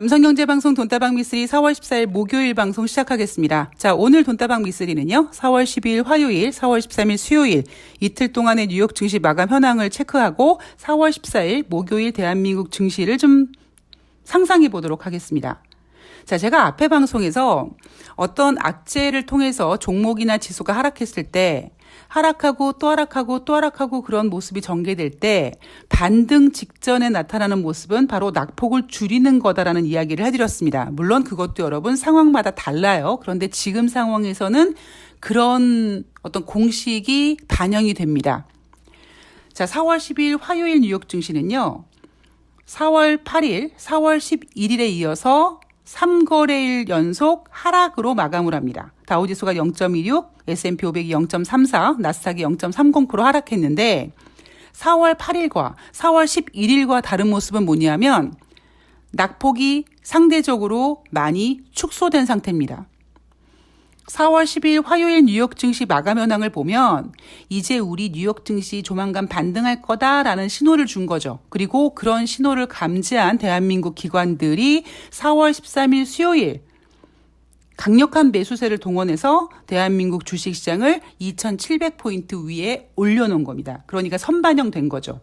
삼성경제방송 돈다방 미쓰리 4월 14일 목요일 방송 시작하겠습니다. 자, 오늘 돈다방 미쓰리는요. 4월 12일 화요일, 4월 13일 수요일 이틀 동안의 뉴욕 증시 마감 현황을 체크하고 4월 14일 목요일 대한민국 증시를 좀 상상해 보도록 하겠습니다. 자, 제가 앞에 방송에서 어떤 악재를 통해서 종목이나 지수가 하락했을 때 하락하고 또 하락하고 또 하락하고 그런 모습이 전개될 때 반등 직전에 나타나는 모습은 바로 낙폭을 줄이는 거다라는 이야기를 해드렸습니다. 물론 그것도 여러분 상황마다 달라요. 그런데 지금 상황에서는 그런 어떤 공식이 반영이 됩니다. 자, 4월 10일 화요일 뉴욕 증시는요. 4월 8일, 4월 11일에 이어서 3거래일 연속 하락으로 마감을 합니다. 다우지수가 0.26, S&P 500이 0.34, 나스닥이 0.30% 하락했는데 4월 8일과 4월 11일과 다른 모습은 뭐냐면 낙폭이 상대적으로 많이 축소된 상태입니다. 4월 10일 화요일 뉴욕 증시 마감 현황을 보면 이제 우리 뉴욕 증시 조만간 반등할 거다라는 신호를 준 거죠. 그리고 그런 신호를 감지한 대한민국 기관들이 4월 13일 수요일 강력한 매수세를 동원해서 대한민국 주식시장을 2,700포인트 위에 올려놓은 겁니다. 그러니까 선반영된 거죠.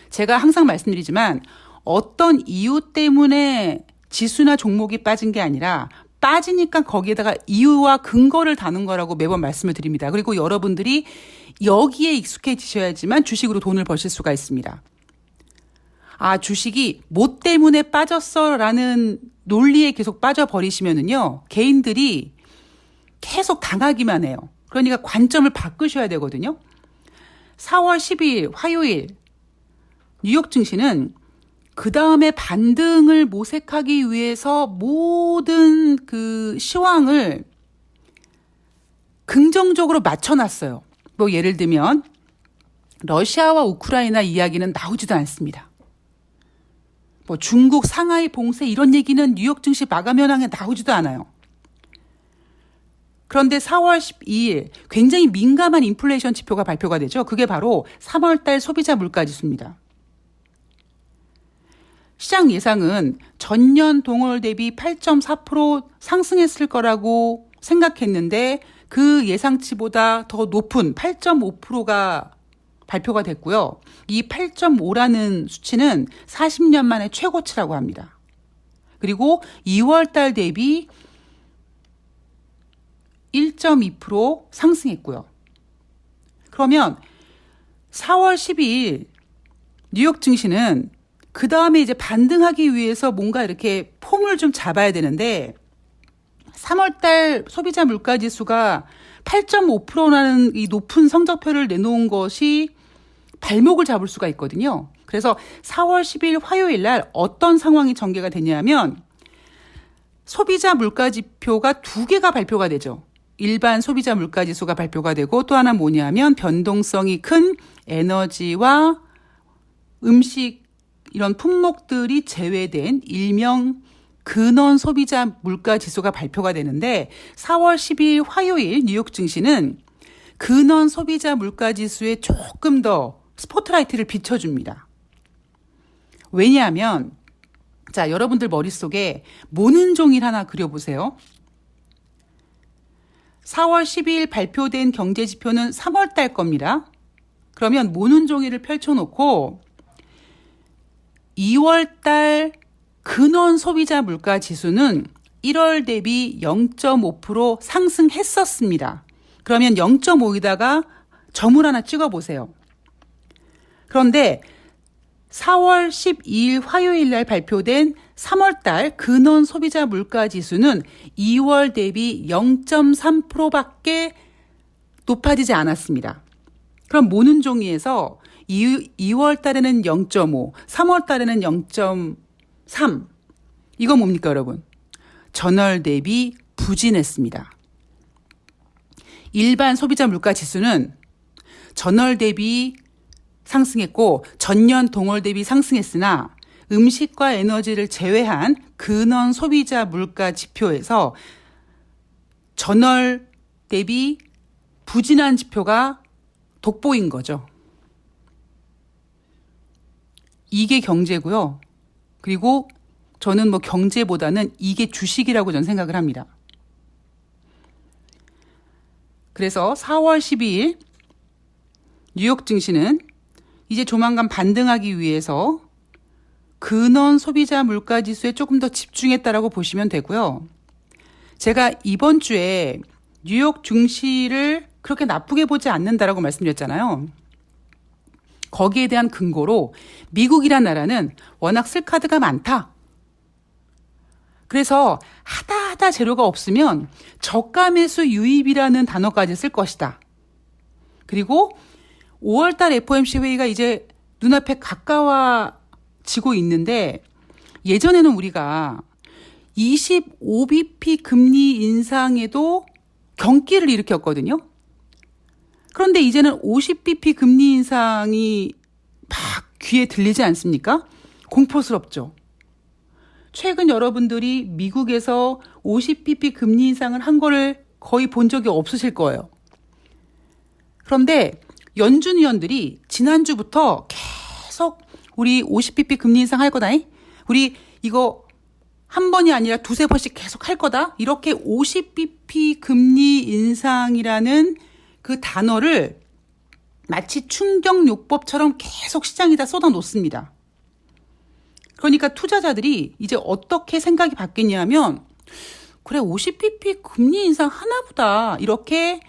제가 항상 말씀드리지만 어떤 이유 때문에 지수나 종목이 빠진 게 아니라 빠지니까 거기에다가 이유와 근거를 다는 거라고 매번 말씀을 드립니다. 그리고 여러분들이 여기에 익숙해지셔야지만 주식으로 돈을 버실 수가 있습니다. 아, 주식이 뭐 때문에 빠졌어라는 논리에 계속 빠져버리시면은요, 개인들이 계속 당하기만 해요. 그러니까 관점을 바꾸셔야 되거든요. 4월 12일 화요일 뉴욕 증시는 그 다음에 반등을 모색하기 위해서 모든 그 시황을 긍정적으로 맞춰놨어요. 뭐 예를 들면 러시아와 우크라이나 이야기는 나오지도 않습니다. 뭐 중국 상하이 봉쇄 이런 얘기는 뉴욕 증시 마감 현황에 나오지도 않아요. 그런데 4월 12일 굉장히 민감한 인플레이션 지표가 발표가 되죠. 그게 바로 3월달 소비자 물가지수입니다. 시장 예상은 전년 동월 대비 8.4% 상승했을 거라고 생각했는데 그 예상치보다 더 높은 8.5%가 발표가 됐고요. 이 8.5라는 수치는 40년 만에 최고치라고 합니다. 그리고 2월 달 대비 1.2% 상승했고요. 그러면 4월 12일 뉴욕 증시는 그 다음에 이제 반등하기 위해서 뭔가 이렇게 폼을 좀 잡아야 되는데 3월달 소비자 물가지수가 8.5%라는 이 높은 성적표를 내놓은 것이 발목을 잡을 수가 있거든요. 그래서 4월 10일 화요일 날 어떤 상황이 전개가 되냐면 소비자 물가지표가 두 개가 발표가 되죠. 일반 소비자 물가지수가 발표가 되고 또 하나 뭐냐면 변동성이 큰 에너지와 음식 이런 품목들이 제외된 일명 근원 소비자 물가 지수가 발표가 되는데 4월 12일 화요일 뉴욕 증시는 근원 소비자 물가 지수에 조금 더 스포트라이트를 비춰줍니다. 왜냐하면 자, 여러분들 머릿속에 모는 종이를 하나 그려보세요. 4월 12일 발표된 경제지표는 3월 달 겁니다. 그러면 모는 종이를 펼쳐놓고 2월 달 근원 소비자 물가 지수는 1월 대비 0.5% 상승했었습니다. 그러면 0.5에다가 점을 하나 찍어보세요. 그런데 4월 12일 화요일 날 발표된 3월 달 근원 소비자 물가 지수는 2월 대비 0.3%밖에 높아지지 않았습니다. 그럼 모는 종이에서 2월 달에는 0.5, 3월 달에는 0.3. 이거 뭡니까, 여러분? 전월 대비 부진했습니다. 일반 소비자 물가 지수는 전월 대비 상승했고 전년 동월 대비 상승했으나 음식과 에너지를 제외한 근원 소비자 물가 지표에서 전월 대비 부진한 지표가 돋보인 거죠. 이게 경제고요. 그리고 저는 뭐 경제보다는 이게 주식이라고 저는 생각을 합니다. 그래서 4월 12일 뉴욕 증시는 이제 조만간 반등하기 위해서 근원 소비자 물가 지수에 조금 더 집중했다라고 보시면 되고요. 제가 이번 주에 뉴욕 증시를 그렇게 나쁘게 보지 않는다라고 말씀드렸잖아요. 거기에 대한 근거로 미국이란 나라는 워낙 쓸 카드가 많다. 그래서 하다 재료가 없으면 저가 매수 유입이라는 단어까지 쓸 것이다. 그리고 5월달 FOMC 회의가 이제 눈앞에 가까워지고 있는데 예전에는 우리가 25bp 금리 인상에도 경기를 일으켰거든요. 그런데 이제는 50bp 금리 인상이 막 귀에 들리지 않습니까? 공포스럽죠. 최근 여러분들이 미국에서 50bp 금리 인상을 한 거를 거의 본 적이 없으실 거예요. 그런데 연준 위원들이 지난주부터 계속 우리 50bp 금리 인상 할 거다. 우리 이거 한 번이 아니라 두세 번씩 계속 할 거다. 이렇게 50bp 금리 인상이라는 그 단어를 마치 충격요법처럼 계속 시장에다 쏟아 놓습니다. 그러니까 투자자들이 이제 어떻게 생각이 바뀌냐면 그래 50bp 금리 인상 하나보다 이렇게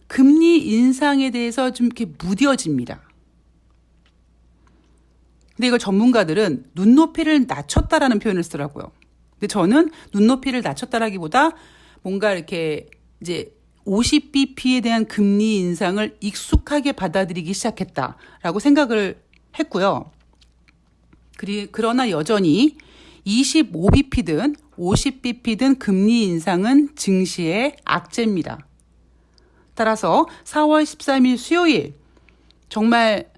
금리 인상에 대해서 좀 이렇게 무뎌집니다. 근데 이걸 전문가들은 눈높이를 낮췄다라는 표현을 쓰더라고요. 근데 저는 눈높이를 낮췄다라기보다 뭔가 이렇게 이제 50bp에 대한 금리 인상을 익숙하게 받아들이기 시작했다라고 생각을 했고요. 그러나 여전히 25bp든 50bp든 금리 인상은 증시의 악재입니다. 따라서 4월 13일 수요일 정말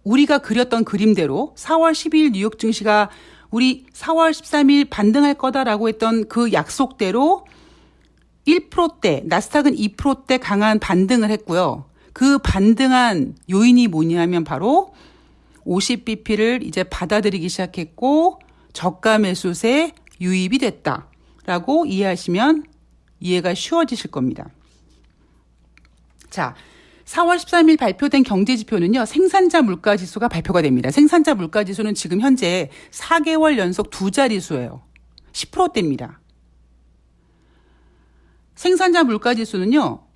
우리가 그렸던 그림대로 4월 12일 뉴욕 증시가 우리 4월 13일 반등할 거다라고 했던 그 약속대로 1%대, 나스닥은 2%대 강한 반등을 했고요. 그 반등한 요인이 뭐냐면 바로 50bp를 이제 받아들이기 시작했고 저가 매수세 유입이 됐다라고 이해하시면 이해가 쉬워지실 겁니다. 자, 4월 13일 발표된 경제지표는요. 생산자 물가지수가 발표가 됩니다. 생산자 물가지수는 지금 현재 4개월 연속 두 자릿수예요. 10%대입니다. 생산자 물가지수는요.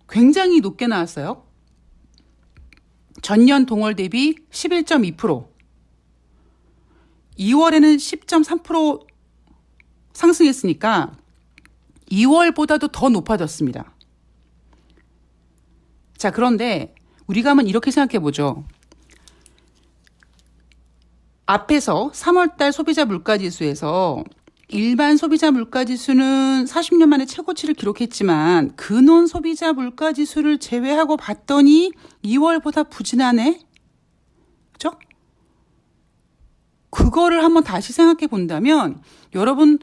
굉장히 높게 나왔어요. 전년 동월 대비 11.2%, 2월에는 10.3% 상승했으니까 2월보다도 더 높아졌습니다. 자, 그런데 우리가 한번 이렇게 생각해 보죠. 앞에서 3월달 소비자 물가지수에서 일반 소비자 물가지수는 40년 만에 최고치를 기록했지만 근원 소비자 물가지수를 제외하고 봤더니 2월보다 부진하네? 그죠? 그거를 한번 다시 생각해 본다면 여러분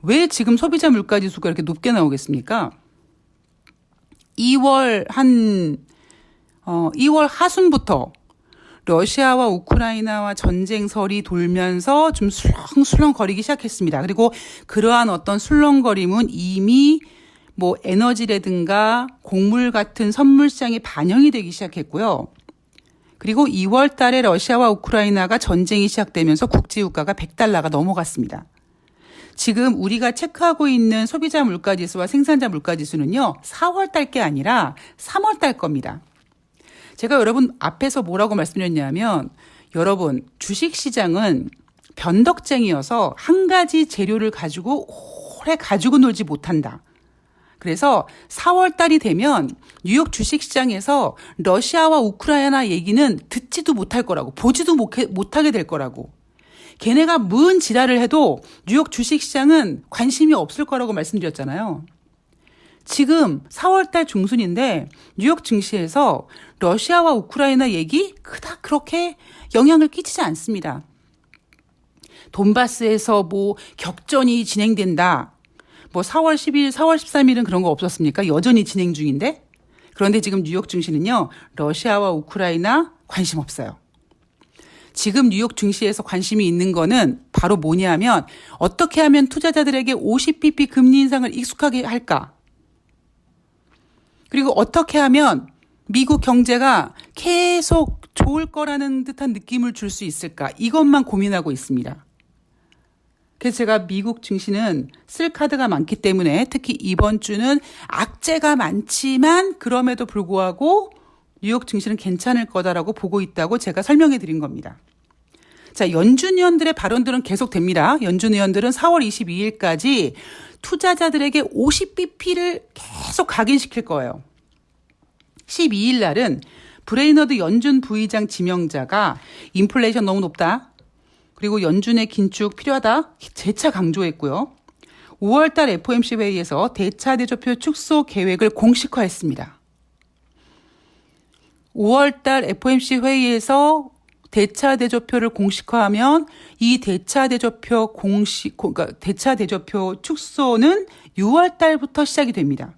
왜 지금 소비자 물가지수가 이렇게 높게 나오겠습니까? 2월 하순부터 러시아와 우크라이나와 전쟁설이 돌면서 좀 술렁술렁거리기 시작했습니다. 그리고 그러한 어떤 술렁거림은 이미 뭐 에너지라든가 곡물 같은 선물 시장에 반영이 되기 시작했고요. 그리고 2월 달에 러시아와 우크라이나가 전쟁이 시작되면서 국제유가가 $100가 넘어갔습니다. 지금 우리가 체크하고 있는 소비자 물가지수와 생산자 물가지수는요. 4월 달 게 아니라 3월 달 겁니다. 제가 여러분 앞에서 뭐라고 말씀드렸냐면 여러분 주식시장은 변덕쟁이여서 한 가지 재료를 가지고 오래 가지고 놀지 못한다. 그래서 4월 달이 되면 뉴욕 주식시장에서 러시아와 우크라이나 얘기는 듣지도 못할 거라고 보지도 못하게 될 거라고. 걔네가 무슨 지랄을 해도 뉴욕 주식시장은 관심이 없을 거라고 말씀드렸잖아요. 지금 4월달 중순인데 뉴욕 증시에서 러시아와 우크라이나 얘기 그닥 그렇게 영향을 끼치지 않습니다. 돈바스에서 뭐 격전이 진행된다. 뭐 4월 10일, 4월 13일은 그런 거 없었습니까? 여전히 진행 중인데. 그런데 지금 뉴욕 증시는요. 러시아와 우크라이나 관심 없어요. 지금 뉴욕 증시에서 관심이 있는 거는 바로 뭐냐면 어떻게 하면 투자자들에게 50bp 금리 인상을 익숙하게 할까? 그리고 어떻게 하면 미국 경제가 계속 좋을 거라는 듯한 느낌을 줄 수 있을까? 이것만 고민하고 있습니다. 그래서 제가 미국 증시는 쓸 카드가 많기 때문에 특히 이번 주는 악재가 많지만 그럼에도 불구하고 뉴욕 증시는 괜찮을 거다라고 보고 있다고 제가 설명해 드린 겁니다. 자, 연준 의원들의 발언들은 계속됩니다. 연준 의원들은 4월 22일까지 투자자들에게 50bp를 계속 각인시킬 거예요. 12일 날은 브레이너드 연준 부의장 지명자가 인플레이션 너무 높다. 그리고 연준의 긴축 필요하다. 재차 강조했고요. 5월달 FOMC 회의에서 대차 대조표 축소 계획을 공식화했습니다. 5월달 FOMC 회의에서 대차 대조표를 공식화하면 이 대차 대조표 그러니까 대차 대조표 축소는 6월달부터 시작이 됩니다.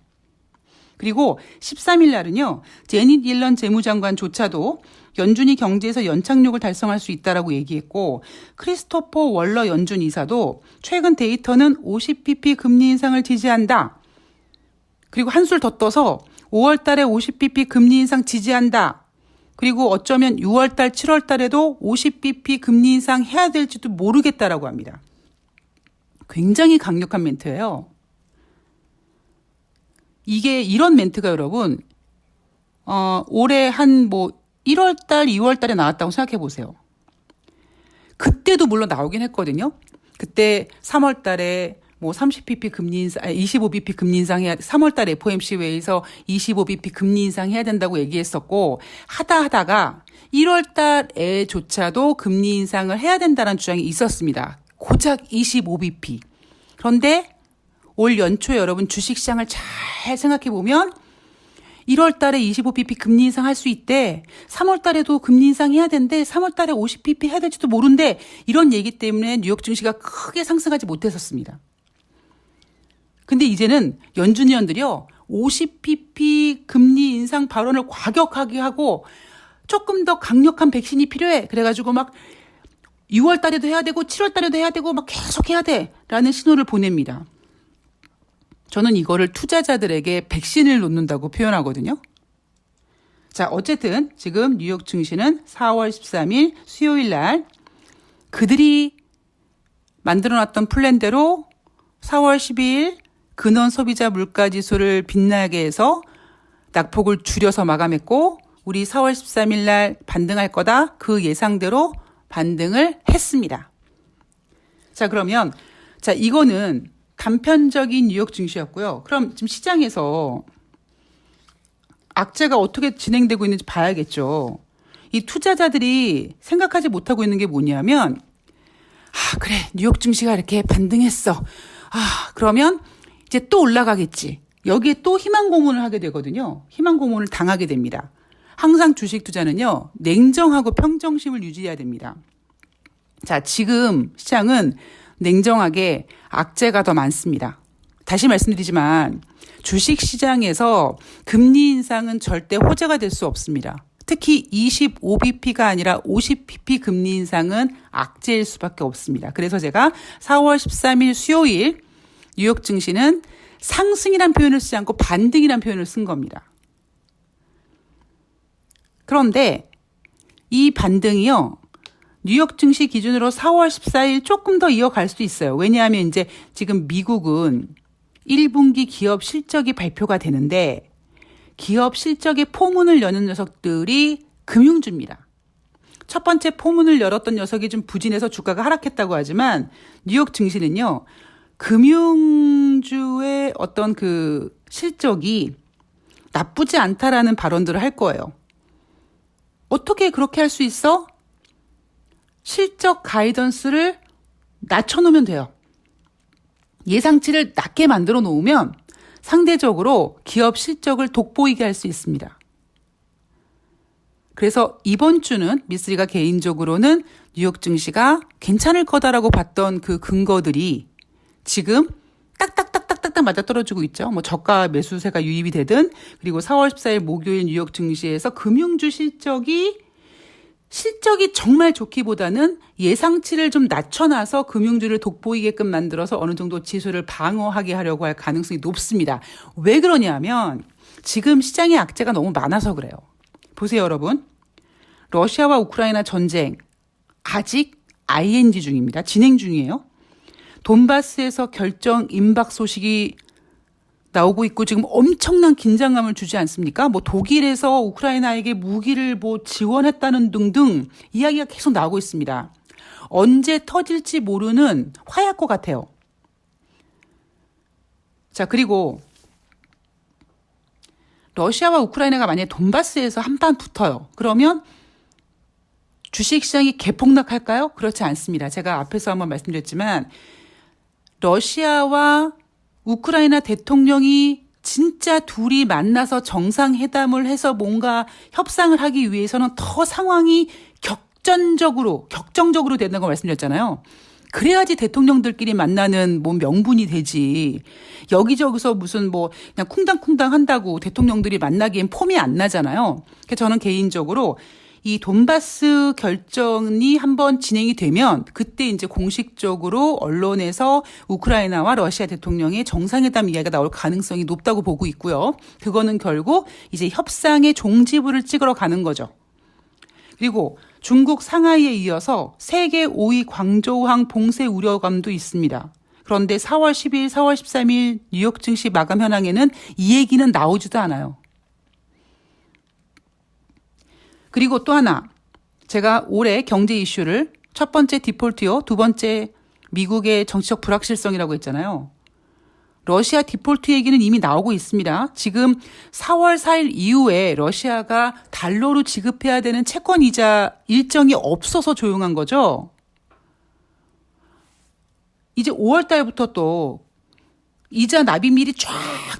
그리고 13일 날은요, 제닛 옐런 재무장관조차도 연준이 경제에서 연착륙을 달성할 수 있다라고 얘기했고, 크리스토퍼 월러 연준 이사도 최근 데이터는 50bp 금리 인상을 지지한다. 그리고 한술 더 떠서 5월 달에 50bp 금리 인상 지지한다. 그리고 어쩌면 6월 달, 7월 달에도 50bp 금리 인상 해야 될지도 모르겠다라고 합니다. 굉장히 강력한 멘트예요. 이게 이런 멘트가 여러분 올해 한 1월 달, 2월 달에 나왔다고 생각해 보세요. 그때도 물론 나오긴 했거든요. 그때 3월 달에 30bp 금리 인상, 25bp 금리 인상해야 3월 달 FOMC 회의에서 25bp 금리 인상해야 된다고 얘기했었고 하다가 1월 달에조차도 금리 인상을 해야 된다는 주장이 있었습니다. 고작 25bp. 그런데 올 연초에 여러분 주식시장을 잘 생각해 보면 1월 달에 25bp 금리 인상 할 수 있대. 3월 달에도 금리 인상 해야 된대. 3월 달에 50bp 해야 될지도 모른대. 이런 얘기 때문에 뉴욕 증시가 크게 상승하지 못했었습니다. 근데 이제는 연준 의원들이요, 50bp 금리 인상 발언을 과격하게 하고 조금 더 강력한 백신이 필요해. 그래가지고 막 6월 달에도 해야 되고 7월 달에도 해야 되고 막 계속 해야 돼. 라는 신호를 보냅니다. 저는 이거를 투자자들에게 백신을 놓는다고 표현하거든요. 자, 어쨌든 지금 뉴욕 증시는 4월 13일 수요일 날 그들이 만들어놨던 플랜대로 4월 12일 근원 소비자 물가지수를 빛나게 해서 낙폭을 줄여서 마감했고 우리 4월 13일 날 반등할 거다. 그 예상대로 반등을 했습니다. 자, 그러면 이거는 단편적인 뉴욕 증시였고요. 그럼 지금 시장에서 악재가 어떻게 진행되고 있는지 봐야겠죠. 이 투자자들이 생각하지 못하고 있는 게 뭐냐면 그래, 뉴욕 증시가 이렇게 반등했어. 그러면 이제 또 올라가겠지. 여기에 또 희망 고문을 하게 되거든요. 희망 고문을 당하게 됩니다. 항상 주식 투자는요, 냉정하고 평정심을 유지해야 됩니다. 자, 지금 시장은 냉정하게 악재가 더 많습니다. 다시 말씀드리지만 주식 시장에서 금리 인상은 절대 호재가 될 수 없습니다. 특히 25bp가 아니라 50bp 금리 인상은 악재일 수밖에 없습니다. 그래서 제가 4월 13일 수요일 뉴욕 증시는 상승이란 표현을 쓰지 않고 반등이란 표현을 쓴 겁니다. 그런데 이 반등이요, 뉴욕 증시 기준으로 4월 14일 조금 더 이어갈 수 있어요. 왜냐하면 이제 지금 미국은 1분기 기업 실적이 발표가 되는데 기업 실적의 포문을 여는 녀석들이 금융주입니다. 첫 번째 포문을 열었던 녀석이 좀 부진해서 주가가 하락했다고 하지만 뉴욕 증시는요, 금융주의 어떤 그 실적이 나쁘지 않다라는 발언들을 할 거예요. 어떻게 그렇게 할 수 있어? 실적 가이던스를 낮춰놓으면 돼요. 예상치를 낮게 만들어 놓으면 상대적으로 기업 실적을 돋보이게 할 수 있습니다. 그래서 이번 주는 미쓰리가 개인적으로는 뉴욕 증시가 괜찮을 거다라고 봤던 그 근거들이 지금 딱딱딱딱딱 맞아떨어지고 있죠. 저가 매수세가 유입이 되든, 그리고 4월 14일 목요일 뉴욕 증시에서 금융주 실적이 실적이 정말 좋기보다는 예상치를 좀 낮춰놔서 금융주를 돋보이게끔 만들어서 어느 정도 지수를 방어하게 하려고 할 가능성이 높습니다. 왜 그러냐면 지금 시장의 악재가 너무 많아서 그래요. 보세요, 여러분. 러시아와 우크라이나 전쟁 아직 ING 중입니다. 진행 중이에요. 돈바스에서 결정 임박 소식이 나오고 있고 지금 엄청난 긴장감을 주지 않습니까? 뭐 독일에서 우크라이나에게 무기를 뭐 지원했다는 등등 이야기가 계속 나오고 있습니다. 언제 터질지 모르는 화약고 같아요. 자, 그리고 러시아와 우크라이나가 만약에 돈바스에서 한판 붙어요. 그러면 주식시장이 개폭락할까요? 그렇지 않습니다. 제가 앞에서 한번 말씀드렸지만 러시아와 우크라이나 대통령이 진짜 둘이 만나서 정상회담을 해서 뭔가 협상을 하기 위해서는 더 상황이 격정적으로 된다는 걸 말씀드렸잖아요. 그래야지 대통령들끼리 만나는 뭐 명분이 되지. 여기저기서 무슨 뭐 그냥 쿵당쿵당 한다고 대통령들이 만나기엔 폼이 안 나잖아요. 그래서 저는 개인적으로 이 돈바스 결정이 한번 진행이 되면 그때 이제 공식적으로 언론에서 우크라이나와 러시아 대통령의 정상회담 이야기가 나올 가능성이 높다고 보고 있고요. 그거는 결국 이제 협상의 종지부를 찍으러 가는 거죠. 그리고 중국 상하이에 이어서 세계 5위 광저우항 봉쇄 우려감도 있습니다. 그런데 4월 10일, 4월 13일 뉴욕 증시 마감 현황에는 이 얘기는 나오지도 않아요. 그리고 또 하나, 제가 올해 경제 이슈를 첫 번째 디폴트요, 두 번째 미국의 정치적 불확실성이라고 했잖아요. 러시아 디폴트 얘기는 이미 나오고 있습니다. 지금 4월 4일 이후에 러시아가 달러로 지급해야 되는 채권 이자 일정이 없어서 조용한 거죠. 이제 5월 달부터 또 이자 납입일이 쫙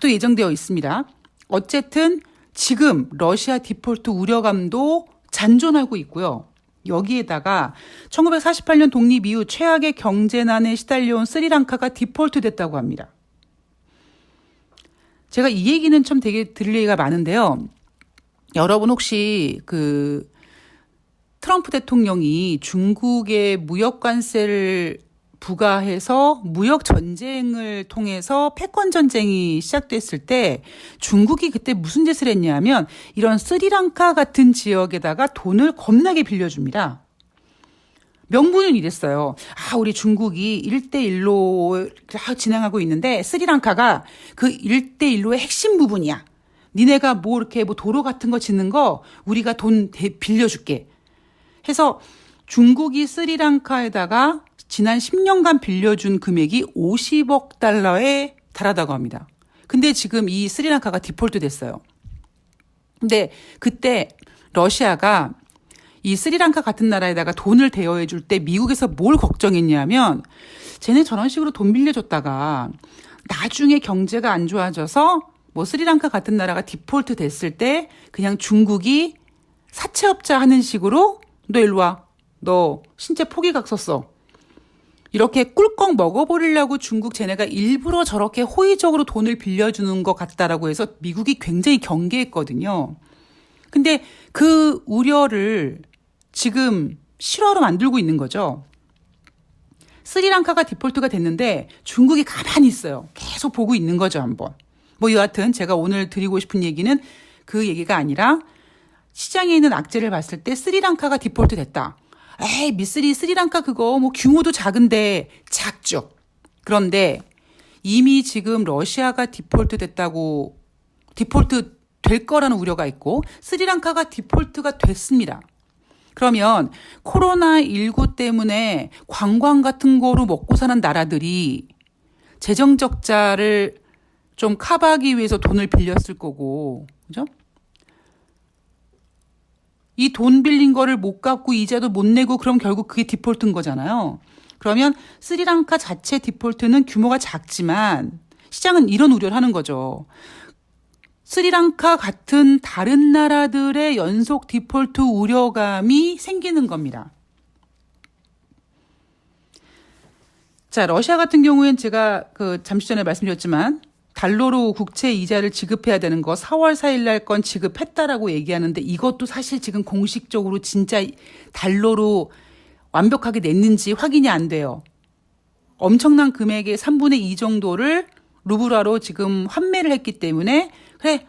또 예정되어 있습니다. 어쨌든 지금 러시아 디폴트 우려감도 잔존하고 있고요. 여기에다가 1948년 독립 이후 최악의 경제난에 시달려온 스리랑카가 디폴트 됐다고 합니다. 제가 이 얘기는 참 되게 들을 얘기가 많은데요. 여러분 혹시 그 트럼프 대통령이 중국에 무역 관세를 부과해서 무역 전쟁을 통해서 패권 전쟁이 시작됐을 때 중국이 그때 무슨 짓을 했냐면 이런 스리랑카 같은 지역에다가 돈을 겁나게 빌려줍니다. 명분은 이랬어요. 우리 중국이 1대1로 진행하고 있는데 스리랑카가 그 1대1로의 핵심 부분이야. 니네가 뭐 이렇게 뭐 도로 같은 거 짓는 거 우리가 돈 빌려줄게. 해서 중국이 스리랑카에다가 지난 10년간 빌려준 금액이 50억 달러에 달하다고 합니다. 근데 지금 이 스리랑카가 디폴트 됐어요. 근데 그때 러시아가 이 스리랑카 같은 나라에다가 돈을 대여해 줄 때 미국에서 뭘 걱정했냐면 쟤네 저런 식으로 돈 빌려줬다가 나중에 경제가 안 좋아져서 뭐 스리랑카 같은 나라가 디폴트 됐을 때 그냥 중국이 사채업자 하는 식으로 너 일로 와. 너 신체 포기각 썼어. 이렇게 꿀꺽 먹어버리려고 중국 쟤네가 일부러 저렇게 호의적으로 돈을 빌려주는 것 같다라고 해서 미국이 굉장히 경계했거든요. 근데 그 우려를 지금 실화로 만들고 있는 거죠. 스리랑카가 디폴트가 됐는데 중국이 가만히 있어요. 계속 보고 있는 거죠, 한번. 뭐 여하튼 제가 오늘 드리고 싶은 얘기는 그 얘기가 아니라 시장에 있는 악재를 봤을 때 스리랑카가 디폴트 됐다. 에이, 미쓰리 스리랑카 그거 뭐 규모도 작은데 작죠. 그런데 이미 지금 러시아가 디폴트 됐다고 디폴트 될 거라는 우려가 있고 스리랑카가 디폴트가 됐습니다. 그러면 코로나19 때문에 관광 같은 거로 먹고 사는 나라들이 재정 적자를 좀 커버하기 위해서 돈을 빌렸을 거고, 그죠? 이 돈 빌린 거를 못 갚고 이자도 못 내고 그럼 결국 그게 디폴트인 거잖아요. 그러면 스리랑카 자체 디폴트는 규모가 작지만 시장은 이런 우려를 하는 거죠. 스리랑카 같은 다른 나라들의 연속 디폴트 우려감이 생기는 겁니다. 자, 러시아 같은 경우엔 제가 잠시 전에 말씀드렸지만 달러로 국채 이자를 지급해야 되는 거 4월 4일 날 건 지급했다라고 얘기하는데 이것도 사실 지금 공식적으로 진짜 달러로 완벽하게 냈는지 확인이 안 돼요. 엄청난 금액의 3분의 2 정도를 루블화로 지금 환매를 했기 때문에 그래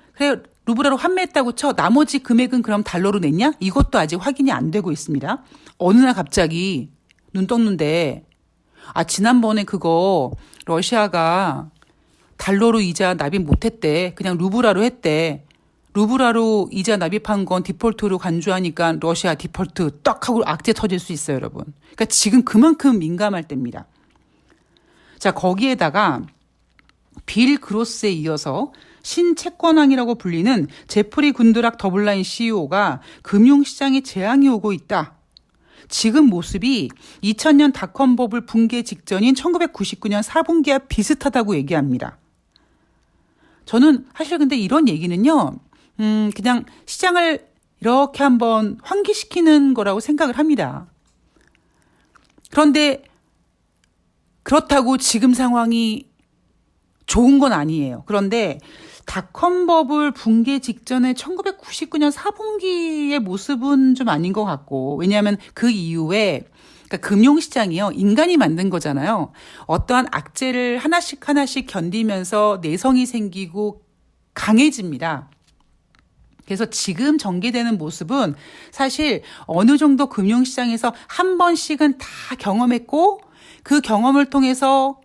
루블화로 환매했다고 쳐. 나머지 금액은 그럼 달러로 냈냐? 이것도 아직 확인이 안 되고 있습니다. 어느 날 갑자기 눈 떴는데 지난번에 그거 러시아가 달러로 이자 납입 못했대. 그냥 루블화로 했대. 루블화로 이자 납입한 건 디폴트로 간주하니까 러시아 디폴트 딱 하고 악재 터질 수 있어요, 여러분. 그러니까 지금 그만큼 민감할 때입니다. 자, 거기에다가 빌 그로스에 이어서 신채권왕이라고 불리는 제프리 군드락 더블라인 CEO가 금융시장에 재앙이 오고 있다. 지금 모습이 2000년 닷컴 버블 붕괴 직전인 1999년 4분기와 비슷하다고 얘기합니다. 저는 사실 근데 이런 얘기는요, 그냥 시장을 이렇게 한번 환기시키는 거라고 생각을 합니다. 그런데 그렇다고 지금 상황이 좋은 건 아니에요. 그런데 닷컴 버블 붕괴 직전에 1999년 4분기의 모습은 좀 아닌 것 같고, 왜냐하면 그 이후에 그러니까 금융시장이요, 인간이 만든 거잖아요. 어떠한 악재를 하나씩 견디면서 내성이 생기고 강해집니다. 그래서 지금 전개되는 모습은 사실 어느 정도 금융시장에서 한 번씩은 다 경험했고 그 경험을 통해서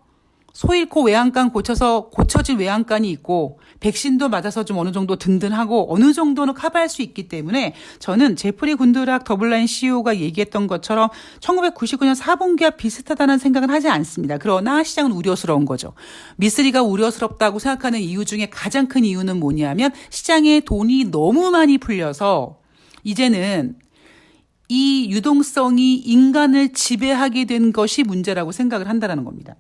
소 잃고 외양간 고쳐서 고쳐진 외양간이 있고 백신도 맞아서 좀 어느 정도 든든하고 어느 정도는 커버할 수 있기 때문에 저는 제프리 군드락 더블라인 CEO가 얘기했던 것처럼 1999년 4분기와 비슷하다는 생각은 하지 않습니다. 그러나 시장은 우려스러운 거죠. 미쓰리가 우려스럽다고 생각하는 이유 중에 가장 큰 이유는 뭐냐면 시장에 돈이 너무 많이 풀려서 이제는 이 유동성이 인간을 지배하게 된 것이 문제라고 생각을 한다는 겁니다.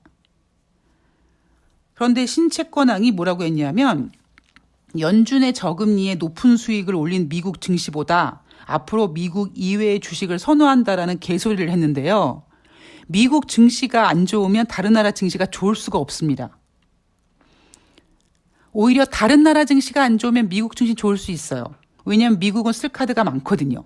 그런데 신채권왕이 뭐라고 했냐면 연준의 저금리에 높은 수익을 올린 미국 증시보다 앞으로 미국 이외의 주식을 선호한다라는 개소리를 했는데요. 미국 증시가 안 좋으면 다른 나라 증시가 좋을 수가 없습니다. 오히려 다른 나라 증시가 안 좋으면 미국 증시 좋을 수 있어요. 왜냐하면 미국은 쓸 카드가 많거든요.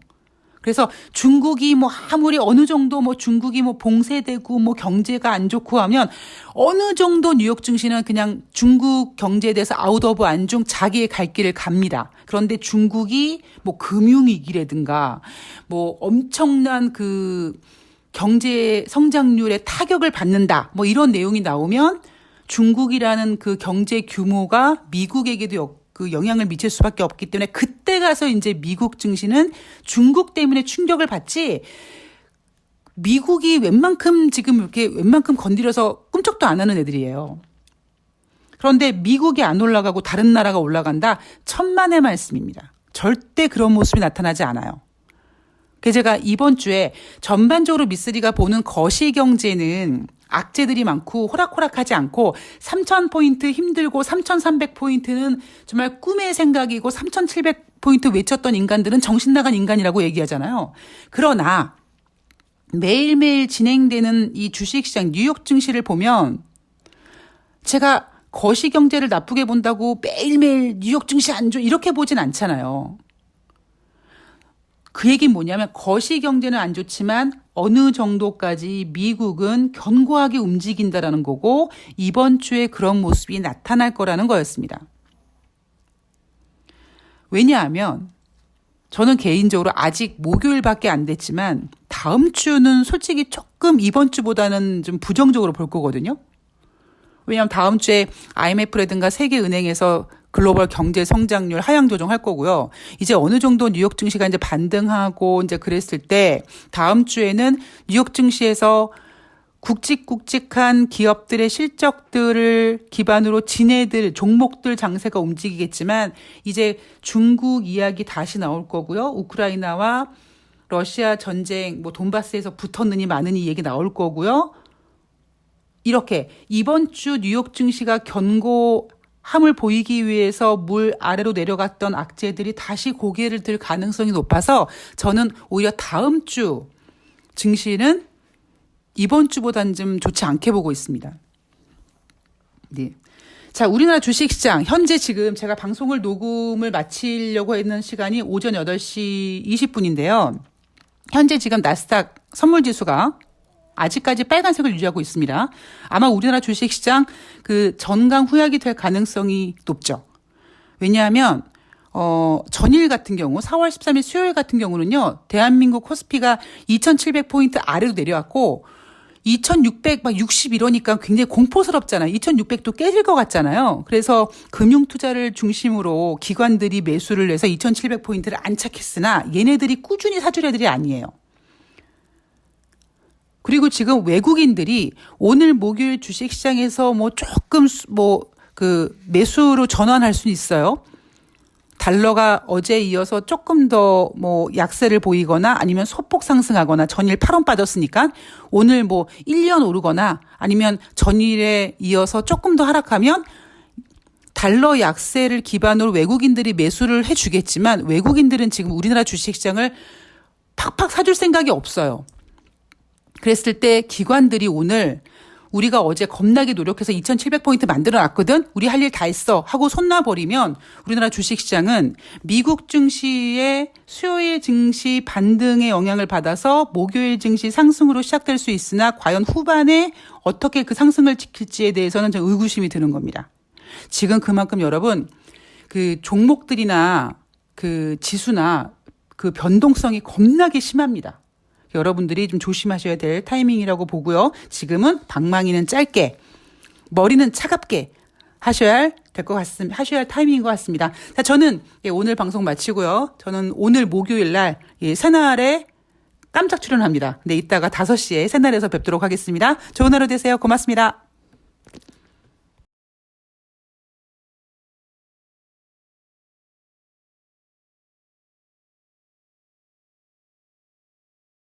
그래서 중국이 아무리 어느 정도 중국이 봉쇄되고 경제가 안 좋고 하면 어느 정도 뉴욕 증시는 그냥 중국 경제에 대해서 아웃 오브 안중 자기의 갈 길을 갑니다. 그런데 중국이 금융위기라든가 엄청난 그 경제 성장률에 타격을 받는다. 이런 내용이 나오면 중국이라는 그 경제 규모가 미국에게도 그 영향을 미칠 수밖에 없기 때문에 그때 가서 이제 미국 증시는 중국 때문에 충격을 받지 미국이 웬만큼 건드려서 꿈쩍도 안 하는 애들이에요. 그런데 미국이 안 올라가고 다른 나라가 올라간다? 천만의 말씀입니다. 절대 그런 모습이 나타나지 않아요. 그래서 제가 이번 주에 전반적으로 미쓰리가 보는 거시경제는 악재들이 많고 호락호락하지 않고 3,000포인트 힘들고 3,300포인트는 정말 꿈의 생각이고 3,700포인트 외쳤던 인간들은 정신 나간 인간이라고 얘기하잖아요. 그러나 매일매일 진행되는 이 주식시장 뉴욕 증시를 보면 제가 거시경제를 나쁘게 본다고 매일매일 뉴욕 증시 안 좋아 이렇게 보진 않잖아요. 그 얘기는 뭐냐면 거시경제는 안 좋지만 어느 정도까지 미국은 견고하게 움직인다라는 거고 이번 주에 그런 모습이 나타날 거라는 거였습니다. 왜냐하면 저는 개인적으로 아직 목요일밖에 안 됐지만 다음 주는 솔직히 조금 이번 주보다는 좀 부정적으로 볼 거거든요. 왜냐하면 다음 주에 IMF라든가 세계은행에서 글로벌 경제 성장률 하향 조정할 거고요. 이제 어느 정도 뉴욕 증시가 이제 반등하고 이제 그랬을 때 다음 주에는 뉴욕 증시에서 굵직굵직한 기업들의 실적들을 기반으로 지네들 종목들 장세가 움직이겠지만 이제 중국 이야기 다시 나올 거고요. 우크라이나와 러시아 전쟁 돈바스에서 붙었느니 마느니 얘기 나올 거고요. 이렇게 이번 주 뉴욕 증시가 견고함을 보이기 위해서 물 아래로 내려갔던 악재들이 다시 고개를 들 가능성이 높아서 저는 오히려 다음 주 증시는 이번 주보다는 좀 좋지 않게 보고 있습니다. 네. 자, 우리나라 주식시장 현재 지금 제가 방송을 녹음을 마치려고 했는 시간이 오전 8시 20분인데요. 현재 지금 나스닥 선물지수가 아직까지 빨간색을 유지하고 있습니다. 아마 우리나라 주식시장 그 전강 후약이 될 가능성이 높죠. 왜냐하면 전일 같은 경우 4월 13일 수요일 같은 경우는요. 대한민국 코스피가 2,700포인트 아래로 내려왔고 2,660 이러니까 굉장히 공포스럽잖아요. 2,600도 깨질 것 같잖아요. 그래서 금융투자를 중심으로 기관들이 매수를 해서 2,700포인트를 안착했으나 얘네들이 꾸준히 사줄 애들이 아니에요. 그리고 지금 외국인들이 오늘 목요일 주식시장에서 조금 매수로 전환할 수는 있어요. 달러가 어제 이어서 조금 더 약세를 보이거나 아니면 소폭 상승하거나 전일 8원 빠졌으니까 오늘 1년 오르거나 아니면 전일에 이어서 조금 더 하락하면 달러 약세를 기반으로 외국인들이 매수를 해주겠지만 외국인들은 지금 우리나라 주식시장을 팍팍 사줄 생각이 없어요. 그랬을 때 기관들이 오늘 우리가 어제 겁나게 노력해서 2,700포인트 만들어놨거든. 우리 할 일 다 했어 하고 손 놔버리면 우리나라 주식시장은 미국 증시의 수요일 증시 반등의 영향을 받아서 목요일 증시 상승으로 시작될 수 있으나 과연 후반에 어떻게 그 상승을 지킬지에 대해서는 좀 의구심이 드는 겁니다. 지금 그만큼 여러분 그 종목들이나 그 지수나 그 변동성이 겁나게 심합니다. 여러분들이 좀 조심하셔야 될 타이밍이라고 보고요. 지금은 방망이는 짧게, 머리는 차갑게 하셔야 할 타이밍인 것 같습니다. 자, 저는 오늘 방송 마치고요. 저는 오늘 목요일 날 새날에 깜짝 출연합니다. 네, 이따가 5시에 새날에서 뵙도록 하겠습니다. 좋은 하루 되세요. 고맙습니다.